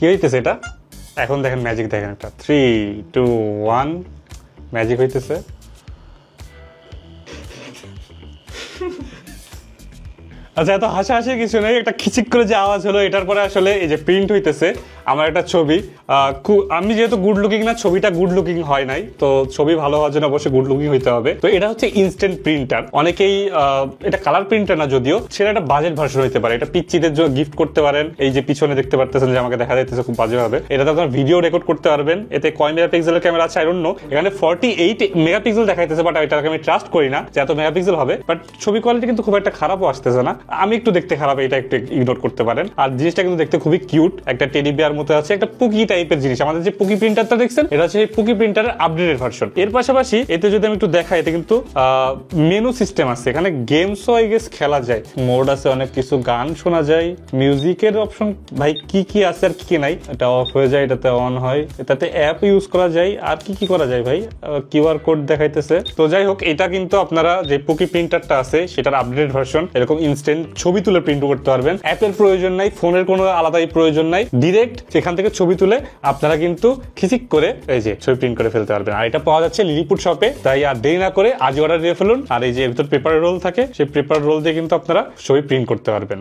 কি হইতেছে এটা? এখন দেখেন ম্যাজিক, দেখেন একটা 3 2 1 ম্যাজিক হইতেছে। আচ্ছা, এত হাসাহাসির কিছু নেই, একটা খিচিক করে যে আওয়াজ হলো এটার পরে আসলে এই যে প্রিন্ট হইতেছে আমার একটা ছবি। আমি যেহেতু গুড লুকিং না, ছবিটা গুড লুকিং হয় নাই, তো ছবি ভালো হওয়ার জন্য অবশ্যই গুড লুকিং হইতে হবে। তো এটা হচ্ছে ইনস্ট্যান্ট প্রিন্টার। অনেকেই এটা কালার প্রিন্টার না যদিও, সেটা একটা বাজেট ভার্সন হইতে পারে। এটা পিচ্চিদের জন্য গিফট করতে পারেন। এই যে পিছনে দেখতে পারতেছেন যে আমাকে দেখা যাইতেছে খুব বাজেভাবে, এটাতে আপনার ভিডিও রেকর্ড করতে পারবেন। এতে কয় মেগাপিক্সেলের ক্যামেরা আছে আই ডোন্ট নো, এখানে 48 মেগাপিক্সেল দেখাইতেছে, বাট এটাকে আমি ট্রাস্ট করি না যে এত মেগাপিক্সেল হবে। বাট ছবি কোয়ালিটি কিন্তু খুব একটা খারাপও আসতেছে না, আমি একটু দেখতে খারাপ, এটা একটু ইগনোর করতে পারেন। আর জিনিসটা কিন্তু দেখতে খুবই কিউট, একটা টেডি বিয়ার মতো আছে, একটা পুকি টাইপের জিনিস। আমাদের যে পুকি প্রিন্টারটা দেখছেন, এটা হচ্ছে পুকি প্রিন্টারের আপডেটেড ভার্সন। এর পাশাপাশি এতে যদি আমি একটু দেখাই, এতে কিন্তু মেনু সিস্টেম আছে, এখানে গেমসও আই গেস খেলা যায়, মোড আছে অনেক কিছু, গান শোনা যায়, মিউজিকের অপশন ভাই কি কি আছে আর কি কি নাই, এটা অফ হয়ে যায়, এটাতে অন হয়, এটাতে অ্যাপ ইউজ করা যায়, আর কি কি করা যায় ভাই, কিউআর কোড দেখাইতেছে। তো যাই হোক, এটা কিন্তু আপনারা যে পুকি প্রিন্টারটা আছে সেটার আপডেটেড ভার্সন, এরকম ইনস্ট্যান্ট ছবি তুলে প্রিন্ট করতে পারবেন। অ্যাপের প্রয়োজন নাই, ফোনের কোনো আলাদাই প্রয়োজন নাই, ডিরেক্ট সেখান থেকে ছবি তুলে আপনারা কিন্তু খিচিক করে এই যে ছবি প্রিন্ট করে ফেলতে পারবেন। আর এটা পাওয়া যাচ্ছে লিলিপুট শপে, তাই আর দেরি না করে আজ অর্ডার দিয়ে ফেলুন। আর এই যে ভিতর পেপার রোল থাকে, সেই পেপার রোল দিয়ে কিন্তু আপনারা ছবি প্রিন্ট করতে পারবেন।